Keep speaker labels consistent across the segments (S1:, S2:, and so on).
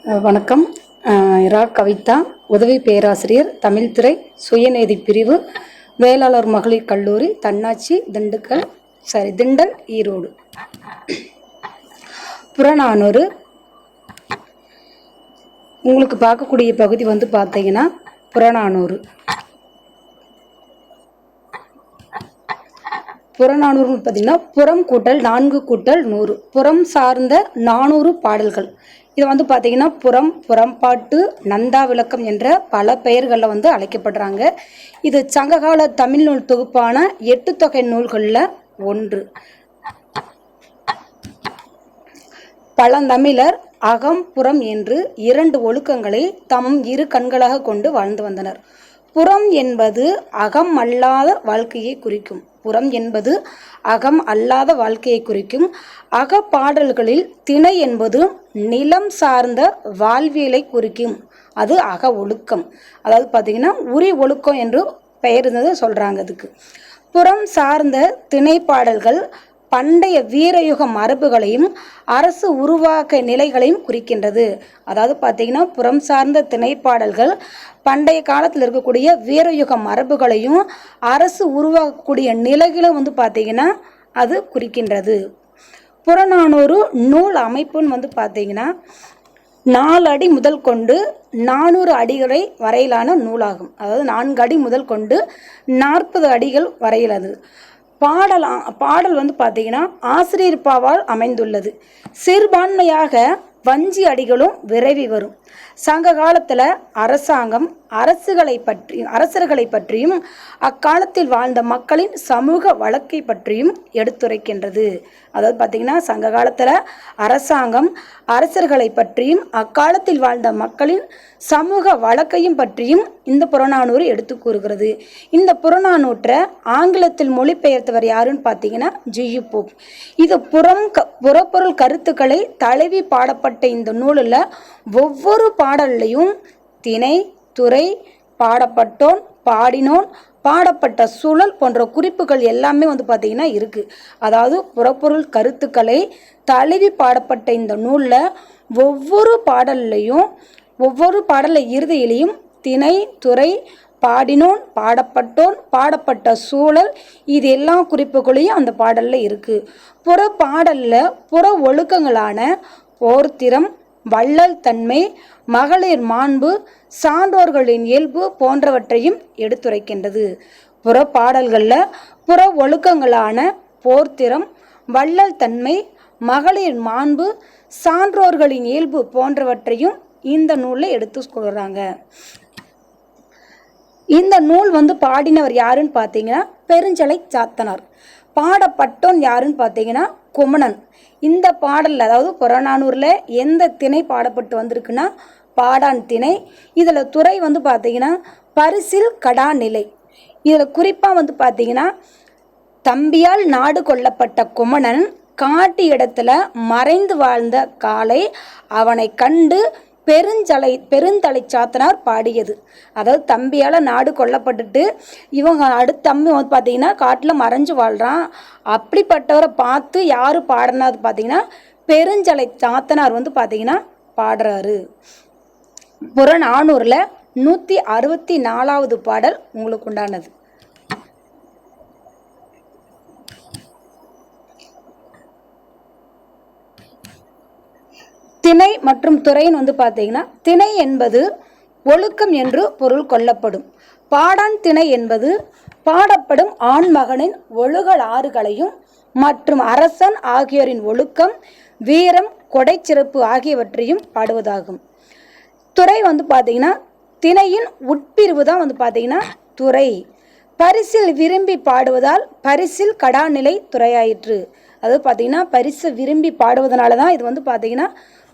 S1: வணக்கம். இரா கவிதா, உதவி பேராசிரியர், தமிழ்துறை, சுயநீதி பிரிவு, வேளாளர் மகளிர் கல்லூரி, தன்னாட்சி, திண்டல், ஈரோடு. புறநானூறு உங்களுக்கு பார்க்கக்கூடிய பகுதி பார்த்தீங்கன்னா புறநானூறு. புறநானூறு பார்த்தீங்கன்னா புறம் கூட்டல் 4 கூட்டல் 100 புறம் சார்ந்த 400 பாடல்கள். இது பார்த்தீங்கன்னா புறம், புறம்பாட்டு, நந்தா விளக்கம் என்ற பல பெயர்களில் அழைக்கப்படுறாங்க. இது சங்ககால தமிழ் நூல் தொகுப்பான 8 தொகை நூல்களில் ஒன்று. பழந்தமிழர் அகம் புறம் என்று 2 ஒழுக்கங்களை தம் இரு கண்களாக கொண்டு வாழ்ந்து வந்தனர். புறம் என்பது அகம் அல்லாத வாழ்க்கையை குறிக்கும். புறம் என்பது அகம் அல்லாத வாழ்க்கையை குறிக்கும். அகப்பாடல்களில் திணை என்பது நிலம் சார்ந்த வாழ்வியலை குறிக்கும். அது அக ஒழுக்கம். அதாவது பார்த்தீங்கன்னா உரி ஒழுக்கம் என்று பெயர் இருந்தது சொல்றாங்க. அதுக்கு புறம் சார்ந்த திணை பாடல்கள் பண்டைய வீரயுக மரபுகளையும் அரசு உருவாக்க நிலைகளையும் குறிக்கின்றது. அதாவது பார்த்தீங்கன்னா புறம் சார்ந்த திணைப்பாடல்கள் பண்டைய காலத்தில் இருக்கக்கூடிய வீரயுக மரபுகளையும் அரசு உருவாக்கக்கூடிய நிலைகளும் பார்த்தீங்கன்னா அது குறிக்கின்றது. புறநானூறு நூல் அமைப்புன்னு பார்த்தீங்கன்னா 4 அடி முதல் கொண்டு 400 அடிகளை வரையிலான நூலாகும். அதாவது 4 அடி முதல் கொண்டு 40 அடிகள் வரையிலது. பாடல் பார்த்தீங்கன்னா ஆசிரியர் பாவால் அமைந்துள்ளது. சிறுபான்மையாக வஞ்சி அடிகளும் விரைவி வரும். சங்க காலத்தில் அரசாங்கம் அரசர்களை பற்றியும் அக்காலத்தில் வாழ்ந்த மக்களின் சமூக வழக்கை பற்றியும் எடுத்துரைக்கின்றது. அதாவது பார்த்தீங்கன்னா சங்க காலத்தில் அரசாங்கம் அரசர்களை பற்றியும் அக்காலத்தில் வாழ்ந்த மக்களின் சமூக வழக்கையும் பற்றியும் இந்த புறநானூறு எடுத்து கூறுகிறது. இந்த புறநானூற்றை ஆங்கிலத்தில் மொழிபெயர்த்தவர் யாருன்னு பார்த்தீங்கன்னா ஜியு போப். இது புறப்பொருள் கருத்துக்களை தழுவி பாடப்பட்ட இந்த நூலில் ஒவ்வொரு பாடல்லையும் திணை, துறை, பாடப்பட்டோன், பாடினோன், பாடப்பட்ட சூழல் போன்ற குறிப்புகள் எல்லாமே பார்த்தீங்கன்னா இருக்கு. அதாவது புறப்பொருள் கருத்துக்களை தழுவி பாடப்பட்ட இந்த நூலில் ஒவ்வொரு பாடல இறுதியிலையும் திணை, துறை, பாடினோன், பாடப்பட்டோன், பாடப்பட்ட சூழல் இது எல்லா குறிப்புகளையும் அந்த பாடல்ல இருக்கு. புற பாடல்ல புற ஒழுக்கங்களான போர்த்திறம், வள்ளல் தன்மை, மகளிர் மாண்பு, சான்றோர்களின் இயல்பு போன்றவற்றையும் எடுத்துரைக்கின்றது. புற பாடல்களில் புற ஒழுக்கங்களான போர்த்திறம், வள்ளல் தன்மை, மகளிர் மாண்பு, சான்றோர்களின் இயல்பு போன்றவற்றையும் இந்த நூலில் எடுத்து சொல்கிறாங்க. இந்த நூல் பாடினவர் யாருன்னு பார்த்தீங்கன்னா பெருஞ்சலை சாத்தனார். பாடப்பட்டோன் யாருன்னு பார்த்தீங்கன்னா குமணன். இந்த பாடலில் அதாவது புறநானூரில் எந்த திணை பாடப்பட்டு வந்திருக்குன்னா பாடான் திணை. இதில் துறை பார்த்தீங்கன்னா பரிசில் கடாநிலை. இதில் குறிப்பாக பார்த்தீங்கன்னா தம்பியால் நாடு கொள்ளப்பட்ட குமணன் காட்டு இடத்துல மறைந்து வாழ்ந்த காலை அவனை கண்டு பெருந்தலை சாத்தனார் பாடியது. அதாவது தம்பியால் நாடு கொல்லப்பட்டுட்டு இவங்க அடுத்த தம்பி பார்த்தீங்கன்னா காட்டில் மறைஞ்சு வாழ்கிறான். அப்படிப்பட்டவரை பார்த்து யார் பாடினது பார்த்தீங்கன்னா பெருஞ்சலை சாத்தனார் பார்த்தீங்கன்னா பாடுறாரு. புறநானூறில் 164வது பாடல் உங்களுக்கு உண்டானது. திணை மற்றும் துறைன்னு பார்த்தீங்கன்னா திணை என்பது ஒழுக்கம் என்று பொருள் கொள்ளப்படும். பாடான் திணை என்பது பாடப்படும் ஆண்மகனின் ஒழுகல் ஆறுகளையும் மற்றும் அரசன் ஆகியோரின் ஒழுக்கம், வீரம், கொடைச்சிறப்பு ஆகியவற்றையும் பாடுவதாகும். துறை பார்த்தீங்கன்னா திணையின் உட்பிரிவு தான் பார்த்தீங்கன்னா துறை. பரிசில் விரும்பி பாடுவதால் பரிசில் கடாநிலை துறையாயிற்று. அதாவது பார்த்தீங்கன்னா பரிசு விரும்பி பாடுவதனால தான் இது பார்த்தீங்கன்னா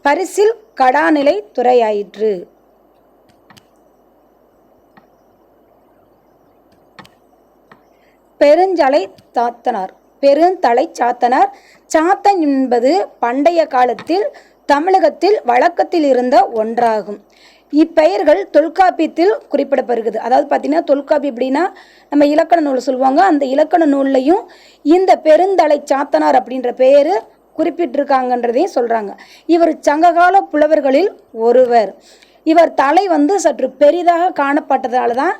S1: பரிசில் கடாநிலை துறையாயிற்று. பெருந்தலை சாத்தனார். சாத்தன் என்பது பண்டைய காலத்தில் தமிழகத்தில் வழக்கத்தில் இருந்த ஒன்றாகும். இப்பெயர்கள் தொல்காப்பியத்தில் குறிப்பிடப்படுகிறது. அதாவது பார்த்தீங்கன்னா தொல்காப்பி எப்படின்னா நம்ம இலக்கண நூல் சொல்லுவாங்க. அந்த இலக்கண நூல்லையும் இந்த பெருந்தலை சாத்தனார் அப்படின்ற பெயர் குறிப்பிட்டிருக்காங்கன்றதையும் சொல்கிறாங்க. இவர் சங்ககால புலவர்களில் ஒருவர். இவர் தலை சற்று பெரிதாக காணப்பட்டதால தான்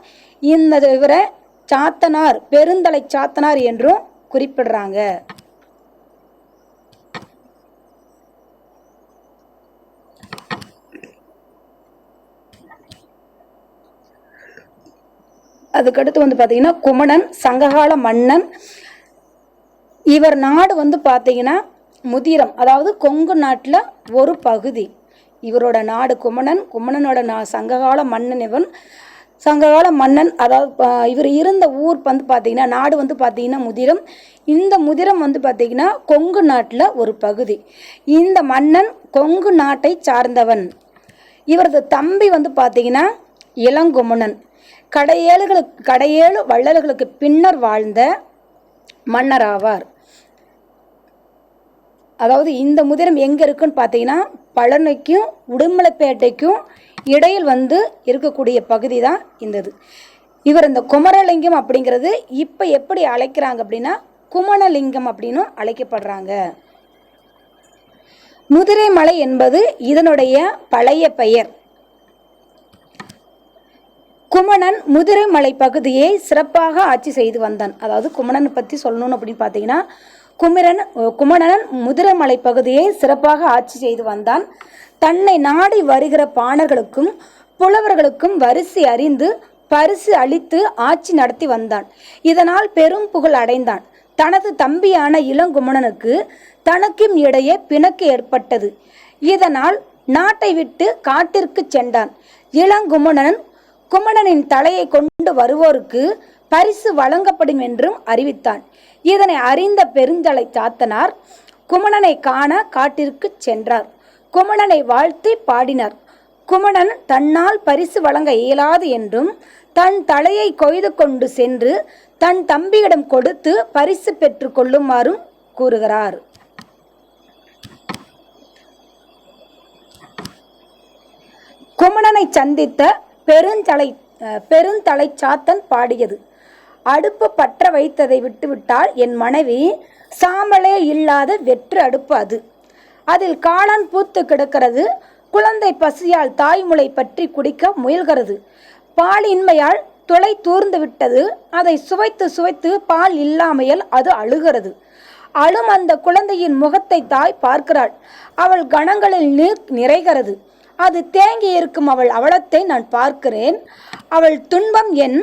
S1: இவரை சாத்தனார், பெருந்தலை சாத்தனார் என்றும் குறிப்பிடுறாங்க. அதுக்கடுத்து பார்த்தீங்கன்னா குமணன் சங்ககால மன்னன். இவர் நாடு பார்த்தீங்கன்னா முதிரம், அதாவது கொங்கு நாட்டில் ஒரு பகுதி இவரோட நாடு. குமணனோட சங்ககால மன்னன். இவன் சங்ககால மன்னன். அதாவது இவர் இருந்த ஊர் பார்த்தீங்கன்னா நாடு பார்த்தீங்கன்னா முதிரம். இந்த முதிரம் பார்த்தீங்கன்னா கொங்கு நாட்டில் ஒரு பகுதி. இந்த மன்னன் கொங்கு நாட்டை சார்ந்தவன். இவரது தம்பி பார்த்தீங்கன்னா இளங்குமணன். கடையேழு வள்ளல்களுக்கு பின்னர் வாழ்ந்த மன்னராவார். அதாவது இந்த முதிரம் எங்கே இருக்குன்னு பார்த்தீங்கன்னா பழனிக்கும் உடுமலைப்பேட்டைக்கும் இடையில் இருக்கக்கூடிய பகுதி தான் இந்தது. இவர் இந்த குமரலிங்கம் அப்படிங்கிறது இப்போ எப்படி அழைக்கிறாங்க அப்படின்னா குமணலிங்கம் அப்படின்னு அழைக்கப்படுறாங்க. முதிரை மலை என்பது இதனுடைய பழைய பெயர். குமணன் முதிரை மலை பகுதியை சிறப்பாக ஆட்சி செய்து வந்தான். அதாவது குமணனை பற்றி சொல்லணும்னு அப்படின்னு பார்த்தீங்கன்னா குமணன் முதிரை மலை பகுதியை சிறப்பாக ஆட்சி செய்து வந்தான். தன்னை நாடி வருகிற பாணர்களுக்கும் புலவர்களுக்கும் வரிசை அறிந்து பரிசு அளித்து ஆட்சி நடத்தி வந்தான். இதனால் பெரும் புகழ் அடைந்தான். தனது தம்பியான இளங்குமணனுக்கு தனக்கும் இடையே பிணக்கு ஏற்பட்டது. இதனால் நாட்டை விட்டு காட்டிற்கு சென்றான். இளங்குமணன் குமணனின் தலையை கொண்டு வருவோருக்கு பரிசு வழங்கப்படும் என்றும் அறிவித்தான். இதனை அறிந்த பெருந்தலை சாத்தனார் குமணனை காண காட்டிற்கு சென்றார். குமணனை வாழ்த்தி பாடினார். குமணன் தன்னால் பரிசு வழங்க இயலாது என்றும் தன் தலையை கொய்து கொண்டு சென்று தன் தம்பியிடம் கொடுத்து பரிசு பெற்று கொள்ளுமாறும் கூறுகிறார். குமணனை சந்தித்த பெருந்தலை சாத்தன் பாடியது: அடுப்பு பற்ற வைத்ததை விட்டுவிட்டால் என் மனைவி சாம்பலே இல்லாத வெற்று அடுப்பு அது. அதில் காளான் பூத்து கிடக்கிறது. குழந்தை பசியால் தாய்முலை பற்றி குடிக்க முயல்கிறது. பாலின்மையால் துளை தூர்ந்து விட்டது. அதை சுவைத்து சுவைத்து பால் இல்லாமையால் அது அழுகிறது. அழும் அந்த குழந்தையின் முகத்தை தாய் பார்க்கிறாள். அவள் கணங்களில் நீர் நிறைகிறது. அது தேங்கி இருக்கும் அவள் அவலத்தை நான் பார்க்கிறேன். அவள் துன்பம் என்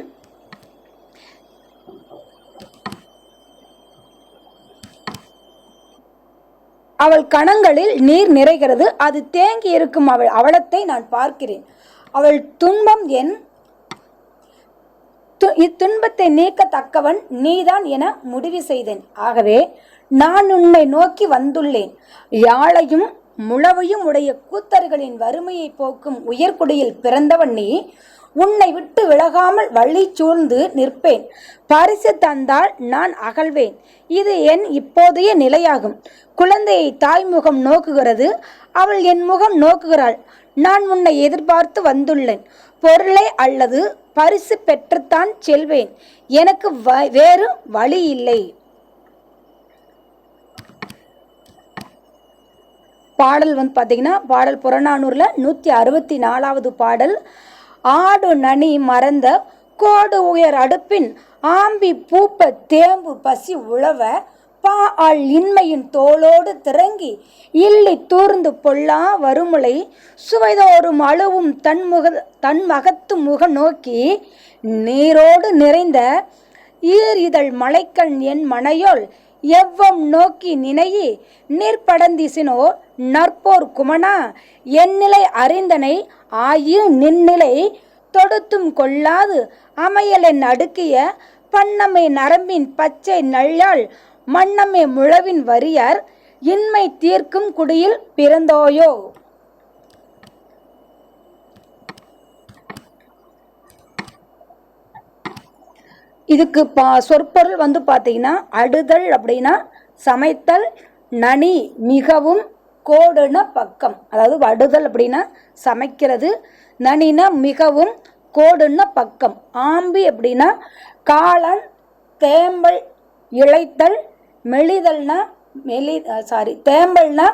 S1: அவள் கணங்களில் நீர் நிறைகிறது. அது தேங்கி இருக்கும் அவள் அவலத்தை நான் பார்க்கிறேன். அவள் துன்பம் என் இத்துன்பத்தை நீக்கத்தக்கவன் நீதான் என முடிவு செய்தேன். ஆகவே நான் உன்னை நோக்கி வந்துள்ளேன். யாழையும் முழவையும் உடைய கூத்தர்களின் வறுமையை போக்கும் உயர்குடியில் பிறந்தவன் நீ. உன்னை விட்டு விலகாமல் வள்ளி சூழ்ந்து நிற்பேன். பரிசு தந்தால் நான் அகழ்வேன். இது என் இப்போதைய நிலையாகும். குழந்தையை தாய் முகம் நோக்குகிறது. அவள் என் முகம் நோக்குகிறாள். நான் உன்னை எதிர்பார்த்து வந்துள்ளேன். பொருளை அல்லது பரிசு பெற்றுத்தான் செல்வேன். எனக்கு வேறு வழி இல்லை. பாடல் பார்த்தீங்கன்னா பாடல் புறநானூரில் 164வது பாடல். ஆடு நனி மறந்த கோடு உயர் அடுப்பின் ஆம்பி பூப்ப தேம்பு பசி உழவ பால் இன்மையின் தோளோடு திறங்கி இல்லி தூர்ந்து பொல்லா வருமுலை சுவைதோறும் அழுவும் தன் மகத்து முக நோக்கி நீரோடு நிறைந்த ஈர் இதழ் மலைக்கண் என் மனையோள் எவ்வம் நோக்கி நினையி நீர்படந்திசினோ நற்போர் குமணா எந்நிலை அறிந்தனை ஆயு நின்னிலை தொடுத்தும் கொள்ளாது அமையலென் அடுக்கிய பண்ணமை நரம்பின் பச்சை நள்ளால் மன்னமே முழவின் வரியார் இன்மை தீர்க்கும் குடியில் பிறந்தோயோ. இதுக்கு சொற்பொருள் பார்த்தீங்கன்னா அடுதல் அப்படின்னா சமைத்தல், நனி மிகவும், கோடுன பக்கம். அதாவது அடுதல் அப்படின்னா சமைக்கிறது, நனினா மிகவும், கோடுன பக்கம். ஆம்பி அப்படின்னா காளான், தேம்பல், இழைத்தல், மெலிதல்னா தேம்பல்னா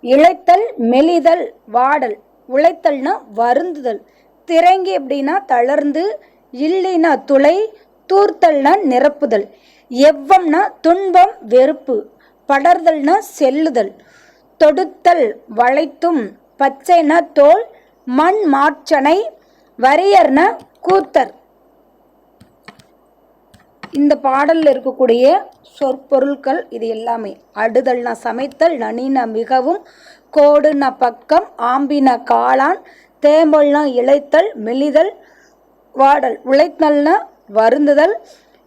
S1: இழைத்தல், மெலிதல், வாடல். உழைத்தல்னா வருந்துதல். திரங்கி அப்படின்னா தளர்ந்து, இல்லினா துளை, தூர்த்தல்னா நிரப்புதல். எவ்வம்னா துன்பம், வெறுப்பு. படர்தல்னா செல்லுதல். தொடுத்தல் வளைத்தும், பச்சைனா தோல், மண் மார்ச்சனை, வரியர்னா கூத்தர். இந்த பாடலில் இருக்கக்கூடிய சொற்பொருட்கள் இது எல்லாமே. அடுதல்னா சமைத்தல், நனினா மிகவும், கோடுனா பக்கம், ஆம்பினா காளான், தேம்பல்னா இழைத்தல், மெலிதல், வாடல். உழைத்தல்னா வருந்துதல்,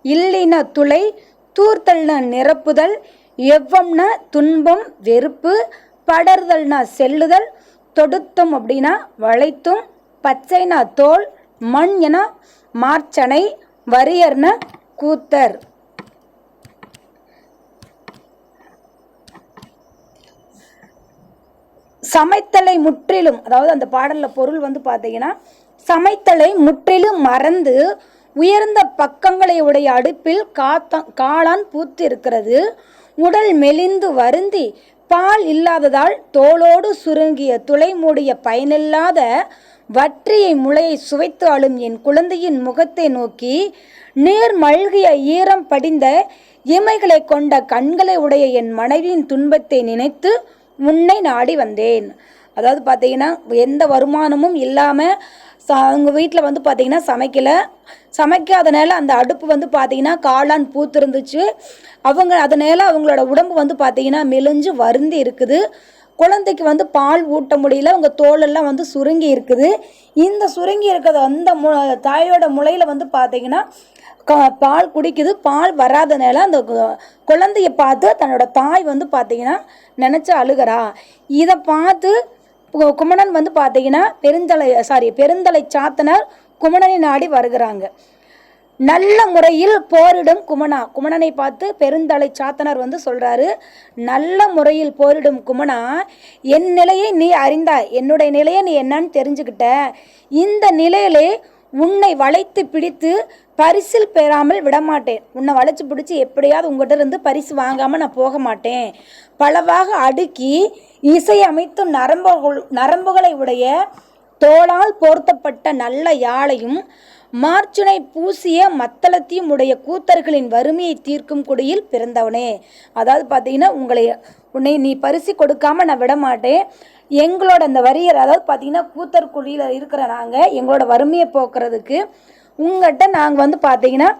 S1: இல்லினா துளை, தூர்த்தல்னா நிரப்புதல், எவ்வம்னா துன்பம், வெறுப்பு, படர்தல்னா செல்லுதல், தொடுத்தும் அப்படின்னா வளைத்தும், பச்சைனா தோல், மண் என மார்ச்சனை, வரியர்னா கூத்தர். சமைத்தலை முற்றிலும், அதாவது அந்த பாடல்ல பொருள் பார்த்தீங்கன்னா, சமைத்தலை முற்றிலும் மறந்து உயர்ந்த பக்கங்களை உடைய அடுப்பில் காளான் பூத்து இருக்கிறது. உடல் மெலிந்து வருந்தி பால் இல்லாததால் தோளோடு சுருங்கிய துளை மூடிய பயனில்லாத வற்றியை முளையை சுவைத்து ஆளும் என் குழந்தையின் முகத்தை நோக்கி, நீர் மல்கிய ஈரம் படிந்த இமைகளை கொண்ட கண்களை உடைய என் மனைவியின் துன்பத்தை நினைத்து உன்னை நாடி வந்தேன். அதாவது பார்த்தீங்கன்னா, எந்த வருமானமும் இல்லாமல் அவங்க வீட்டில் பார்த்தீங்கன்னா சமைக்காதனால அந்த அடுப்பு பார்த்தீங்கன்னா காளான் பூத்திருந்துச்சு. அதனால அவங்களோட உடம்பு பார்த்தீங்கன்னா மெலிஞ்சு வருந்தி இருக்குது. குழந்தைக்கு பால் ஊட்ட முடியல, அவங்க தோலெல்லாம் சுருங்கி இருக்குது. இந்த சுருங்கி இருக்கிறத அந்த தாயோட முளையில் பார்த்தீங்கன்னா பால் குடிக்குது. பால் வராதனால அந்த குழந்தைய பார்த்து தன்னோட தாய் பார்த்தீங்கன்னா நினச்சி அழுகிறா. இதை பார்த்து குமணன் பார்த்தீங்கன்னா பெருந்தலை சாத்தனார் குமணனை நாடி வருகிறாங்க. நல்ல முறையில் போரிடும் குமணனை பார்த்து பெருந்தலை சாத்தனார் சொல்றாரு, நல்ல முறையில் போரிடும் குமணா, என் நிலையை நீ அறிந்தாய், என்னுடைய நிலையை நீ என்னன்னு தெரிஞ்சுக்கிட்ட. இந்த நிலையிலே உன்னை வளைத்து பிடித்து பரிசில் பெறாமல் விடமாட்டேன். உன்னை வளைச்சு பிடிச்சி எப்படியாவது உங்கள்கிட்ட இருந்து பரிசு வாங்காமல் நான் போக மாட்டேன். பலவாக அடுக்கி இசை அமைத்தும் நரம்புகளை உடைய தோளால் போர்த்தப்பட்ட நல்ல யாழையும் மார்ச்சுனை பூசிய மத்தளத்தையும் உடைய கூத்தர்களின் வறுமையை தீர்க்கும் குடியில் பிறந்தவனே. அதாவது பார்த்தீங்கன்னா, உன்னை நீ பரிசு கொடுக்காம நான் விட மாட்டேன். எங்களோட அந்த வரியர், அதாவது பார்த்தீங்கன்னா கூத்தர் குழியில் இருக்கிற நாங்கள் எங்களோட வறுமையை போக்குறதுக்கு உங்கள்கிட்ட நாங்கள் பார்த்தீங்கன்னா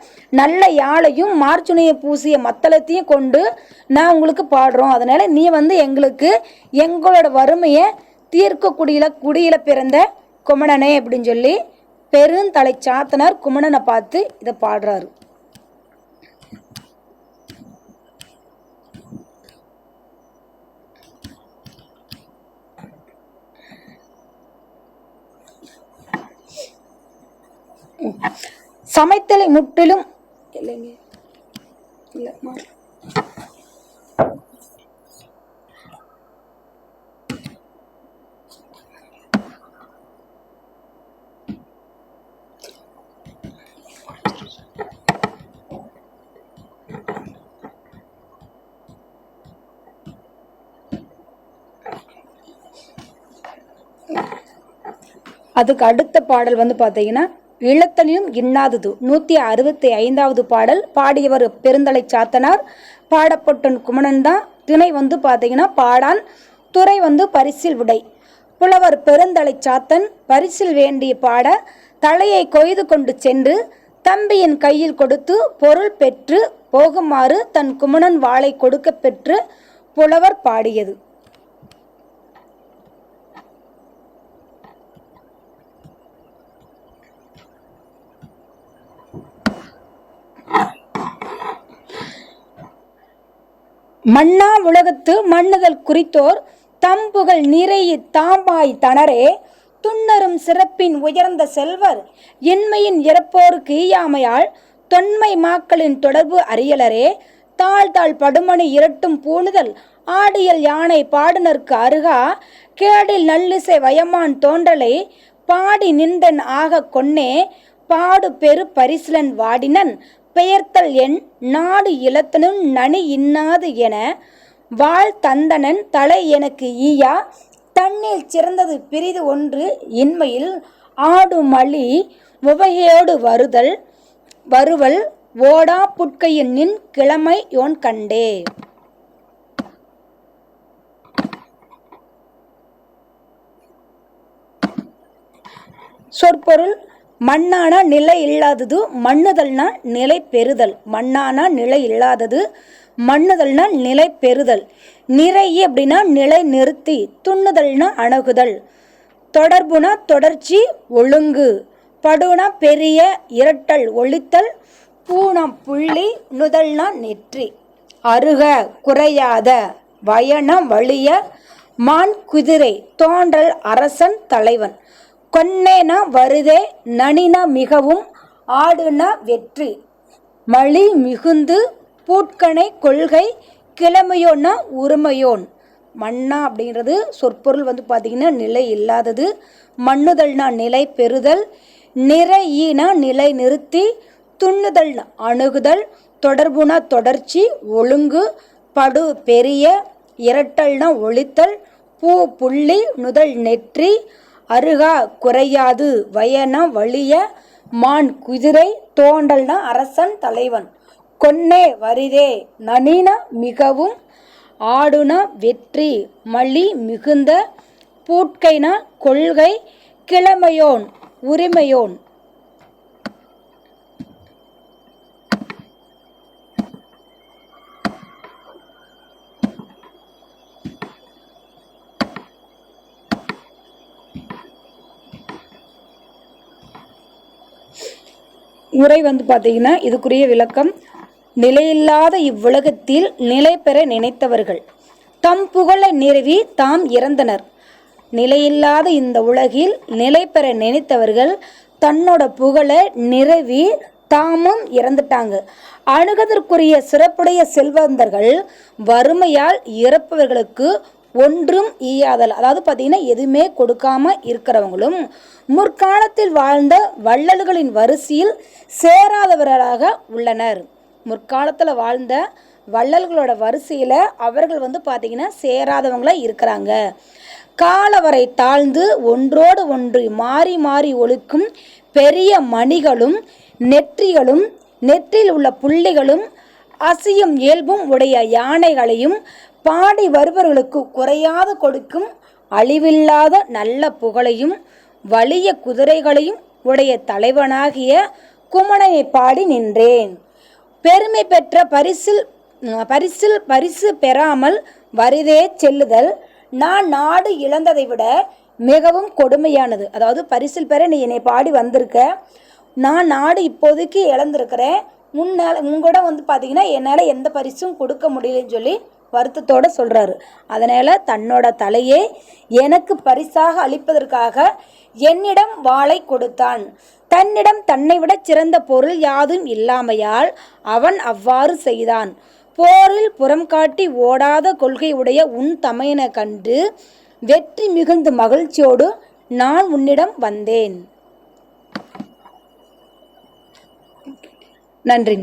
S1: நல்ல யாழையும் மார்ச்சுனையை பூசிய மத்தளத்தையும் கொண்டு நான் உங்களுக்கு பாடுறோம். அதனால் நீ எங்களுக்கு எங்களோட வறுமையை குடியில பிறந்த குமணனே அப்படின்னு சொல்லி பெருந்தலை சாத்தனார் குமணனை பார்த்து இதை பாடுறாரு. சமைத்தலை முற்றிலும் இல்லைங்க இல்லை அதுக்கு அடுத்த பாடல் பார்த்தீங்கன்னா இளத்தனியும் இன்னாதது 165வது பாடல். பாடியவர் பெருந்தலை சாத்தனார், பாடப்பட்டன் குமணன் தான். திணை பார்த்தீங்கன்னா பாடான், துறை பரிசில் விடை. புலவர் பெருந்தலை சாத்தன் பரிசில் வேண்டிய பாட தலையை கொய்து கொண்டு சென்று தம்பியின் கையில் கொடுத்து பொருள் பெற்று போகுமாறு தன் குமணன் வாளை கொடுக்க பெற்று புலவர் பாடியது. மன்னா உலகத்து மன்னுதல் குறித்தோர் தம்புகள் நிறைய தாம்பாய் தனரே துன்னரும் சிறப்பின் உயர்ந்த செல்வர் இன்மையின் இறப்போருக்கு ஈயாமையால் தொன்மை மாக்களின் தொடர்பு அறியலரே தாழ் படுமணி இரட்டும் பூணுதல் ஆடியல் யானை பாடுனர்க்கு அருகா கேடில் நல்லிசை வயமான் தோன்றலை பாடி நின்றன் ஆக கொன்னே பாடு பெரு பரிசிலன் வாடினன் பெயர்த்தல் என் நாடு இலத்தனும் நனி இன்னாது என வாழ் தந்தனன் தலை எனக்கு ஈயா தன்னில் சிறந்தது பிரிது ஒன்று இன்மையில் ஆடுமளி உவகையோடு வருவல் ஓடா புட்கையின் நின் கிழமை யோன் கண்டே. சொற்பொருள்: மண்ணானா நிலை இல்லாதது, மண்ணுதல்னா நிலை பெறுதல். மண்ணானா நிலை இல்லாதது, மண்ணுதல்னா நிலை பெறுதல். நிறை அப்படின்னா நிலை நிறுத்தி, துண்ணுதல்னா அணுகுதல், தொடர்புனா தொடர்ச்சி ஒழுங்கு, படுனா பெரிய, இரட்டல் ஒழித்தல், பூனா புள்ளி, நுதல்னா நெற்றி. அருக குறையாத, வயன வலிய, மான் குதிரை, தோன்றல் அரசன் தலைவன். கொன்னேனா வருதே, நனினா மிகவும், ஆடுனா வெற்றி, மலி மிகுந்து, பூட்கனை கொள்கை, கிழமையோன்னா உரிமையோன். மண்ணா அப்படிங்கிறது சொற்பொருள் பார்த்திங்கன்னா நிலை இல்லாதது, மண்ணுதல்னா நிலை பெறுதல், நிறையினா நிலை நிறுத்தி, துண்ணுதல்னா அணுகுதல், தொடர்புனா தொடர்ச்சி ஒழுங்கு, படு பெரிய, இரட்டல்னா ஒழித்தல், பூ புள்ளி, நுதல் நெற்றி, அருகா குறையாது, வயனா வலிய, மான் குதிரை, தோன்றல்னா அரசன் தலைவன். கொன்னே வரிதே, நனினா மிகவும், ஆடுனா வெற்றி, மலி மிகுந்த, பூட்கைனா கொள்கை, கிழமையோன் உரிமையோன். உரை பார்த்தீங்கன்னா இதுக்குரிய விளக்கம்: நிலையில்லாத இவ்வுலகத்தில் நிலை பெற நினைத்தவர்கள் தம் புகழை நிறுவி தாம் இறந்தனர். நிலையில்லாத இந்த உலகில் நிலை பெற நினைத்தவர்கள் தன்னோட புகழை நிறுவி தாமும் இறந்துட்டாங்க. அணுகதற்குரிய சிறப்புடைய செல்வந்தர்கள் வறுமையால் இறப்பவர்களுக்கு ஒன்றும் ஈயாதல், அதாவது பார்த்தீங்கன்னா எதுவுமே கொடுக்காம இருக்கிறவங்களும் முற்காலத்தில் வாழ்ந்த வள்ளல்களின் வரிசையில் சேராதவர்களாக உள்ளனர். முற்காலத்தில் வாழ்ந்த வள்ளல்களோட வரிசையில் அவர்கள் பார்த்தீங்கன்னா சேராதவங்களாக இருக்கிறாங்க. காலவரை தாழ்ந்து ஒன்றோடு ஒன்று மாறி மாறி ஒழிக்கும் பெரிய மணிகளும் நெற்றிகளும் நெற்றில் உள்ள புள்ளிகளும் அசியும் இயல்பும் உடைய யானைகளையும் பாடி வருபவர்களுக்கு குறையாது கொடுக்கும் அழிவில்லாத நல்ல புகழையும் வலிய குதிரைகளையும் உடைய தலைவனாகிய குமணனை பாடி நின்றேன். பெருமை பெற்ற பரிசு பெறாமல் வரிதே செல்லுதல் நான் நாடு இழந்ததை விட மிகவும் கொடுமையானது. அதாவது பரிசில் பெற நீ என்னை பாடி வந்திருக்க, நான் நாடு இப்போதைக்கு இழந்திருக்கிறேன், உங்கூட பார்த்தீங்கன்னா என்னால் எந்த பரிசும் கொடுக்க முடியலன்னு சொல்லி வருத்தத்தோடு சொல்கிறாரு. அதனால் தன்னோட தலையே எனக்கு பரிசாக அளிப்பதற்காக என்னிடம் வாளை கொடுத்தான். தன்னிடம் தன்னை விட சிறந்த பொருள் யாதும் இல்லாமையால் அவன் அவ்வாறு செய்தான். போரில் புறம் காட்டி ஓடாத கொள்கை உடைய உன் தமையனை கண்டு வெற்றி மிகுந்த மகிழ்ச்சியோடு நான் உன்னிடம் வந்தேன். நன்றி.